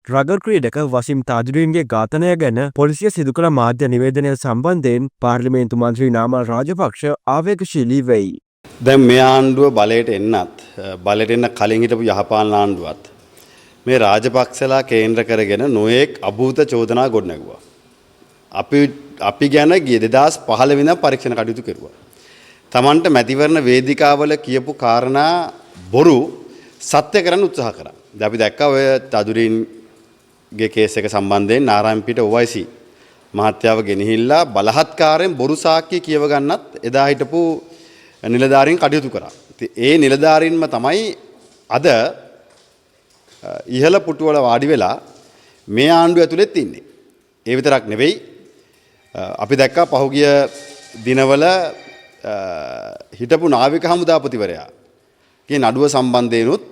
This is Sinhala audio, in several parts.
රගර් ක්‍රීඩක වසිම් තාජුදීන්ගේ ඝාතනය ගැන පොලිසිය සිදු කළ මාධ්‍ය නිවේදනය සම්බන්ධයෙන් පාර්ලිමේන්තු මන්ත්‍රී නාමල් රාජපක්ෂ ආවේගශීලී වෙයි. දැන් මේ ආණ්ඩුව බලයට එන්නත් බලයට එන්න කලින් හිටපු යහපාලන ආණ්ඩුවත් මේ රාජපක්ෂලා කේන්ද්‍ර කරගෙන නොයෙක් අභූත චෝදනා ගොඩනැගුවා. අපි ගැන ගිය 2015 වෙනිදා පරීක්ෂණ කටයුතු කෙරුවා. Tamanට මැතිවරණ වේදිකාවල කියපු කාරණා බොරු සත්‍ය කරන්න උත්සාහ කරා. දැන් අපි දැක්කා ඔය තදුරින්ගේ කේස් එක සම්බන්ධයෙන් නාරායන්පිට OIC මහත්යාව ගෙනහිල්ලා බලහත්කාරයෙන් බොරු සාක්ෂි කියව ගන්නත් එදා හිටපු නිලධාරීන් කටයුතු කරා. ඉතින් ඒ නිලධාරීන්ම තමයි අද ඉහළ පුටුවල වාඩි වෙලා මේ ආණ්ඩුව ඇතුළෙත් ඉන්නේ. ඒ විතරක් නෙවෙයි අපි දැක්කා පහුගිය දිනවල හිටපු නාවික හමුදාපතිවරයා ගේ නඩුව සම්බන්ධයෙන්ුත්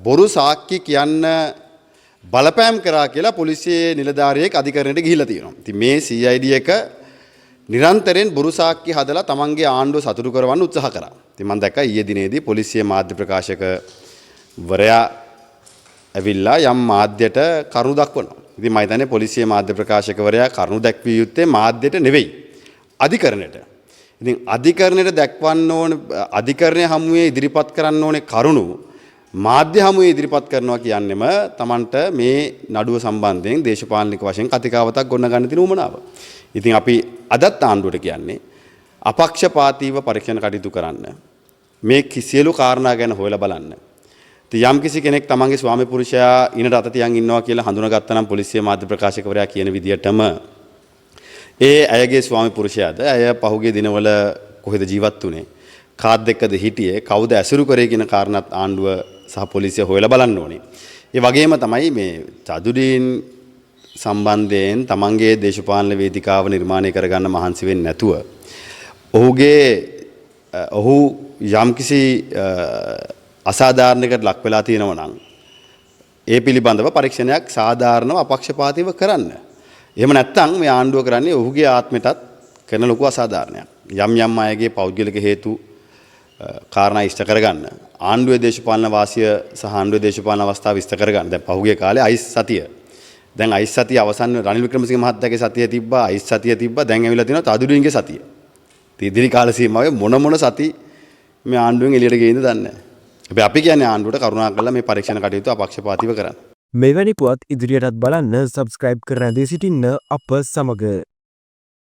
බොරු සාක්ෂි කියන්න බලපෑම් කරා කියලා පොලිසියේ නිලධාරියෙක් අධිකරණයට ගිහිල්ලා තියෙනවා. ඉතින් මේ CID එක නිරන්තරයෙන් බොරු සාක්ෂි හදලා තමන්ගේ ආණ්ඩුව සතුටු කරවන්න උත්සාහ කරා. ඉතින් මම දැක්කා ඊයේ දිනේදී පොලිසිය මාධ්‍ය ප්‍රකාශක වරයා ඇවිල්ලා යම් මාධ්‍යයට කරුණු දක්වනවා. ඉතින් මම හිතන්නේ පොලිසිය මාධ්‍ය ප්‍රකාශක වරයා කරුණු දැක්විය යුත්තේ මාධ්‍යයට නෙවෙයි අධිකරණයට. ඉතින් අධිකරණයට දක්වන්න ඕන අධිකරණය හමුවේ ඉදිරිපත් කරන්න ඕනේ කරුණු මාධ්‍ය හමුවේ ඉදිරිපත් කරනවා කියන්නෙම Tamanට මේ නඩුව සම්බන්ධයෙන් දේශපාලනික වශයෙන් කතිකාවතක් ගොඩනගන්න තියෙන උවමනාව. ඉතින් අපි අදත් ආණ්ඩුවට කියන්නේ අපක්ෂපාතීව පරීක්ෂණ කටයුතු කරන්න. මේ සියලු කාරණා ගැන හොයලා බලන්න. ඉතින් යම් කිසි කෙනෙක් තමන්ගේ ස්වාමි පුරුෂයා ඉනට අත තියන් ඉන්නවා කියලා හඳුනාගත්තා නම් පොලිසිය මාධ්‍ය ප්‍රකාශකවරයා කියන විදිහටම ඒ අයගේ ස්වාමි පුරුෂයාද අය පහුගිය දිනවල කොහෙද ජීවත් වුනේ කාත් එක්කද හිටියේ කවුද ඇසුරු කරේ කියන කාරණාත් ආණ්ඩුව සහ පොලිසිය හොයලා බලන්න ඕනේ. ඒ වගේම තමයි මේ තදුදීන් සම්බන්ධයෙන් තමන්ගේ දේශපාලන වේදිකාව නිර්මාණය කරගන්න මහන්සි වෙන්නේ නැතුව ඔහු යම්කිසි අසාධාරණයකට ලක් වෙලා තියෙනවා නම් ඒ පිළිබඳව පරීක්ෂණයක් සාධාරණව අපක්ෂපාතීව කරන්න. එහෙම නැත්නම් මේ ආණ්ඩුව කරන්නේ ඔහුගේ ආත්මයටත් කරන ලොකු අසාධාරණයක්. යම් අයගේ පෞද්ගලික හේතු කාරණා ඉෂ්ට කරගන්න. ආණ්ඩුවේ දේශපාලන වාසිය සහ ආණ්ඩුවේ දේශපාලන අවස්ථාව ඉෂ්ට කරගන්න. දැන් පහුගිය කාලේ අයිස් සතිය. දැන් අයිස් සතිය අවසන් රනිල් වික්‍රමසිංහ මහත්තයාගේ සතිය තිබ්බා. අයිස් සතිය තිබ්බා. දැන් ඇවිල්ලා තියෙනවා තදුඩුවින්ගේ සතිය. ඉදිරි කාල සීමාවේ මොන සති මේ ආණ්ඩුවෙන් එළියට ගේයිද දන්නේ නැහැ. හැබැයි අපි කියන්නේ ආණ්ඩුවට කරුණාකරලා මේ පරීක්ෂණ කටයුතු අපක්ෂපාතීව කරන්න. මෙවැනි පුවත් ඉදිරියටත් බලන්න සබස්ක්‍රයිබ් කර රැඳී සිටින්න අප සමග.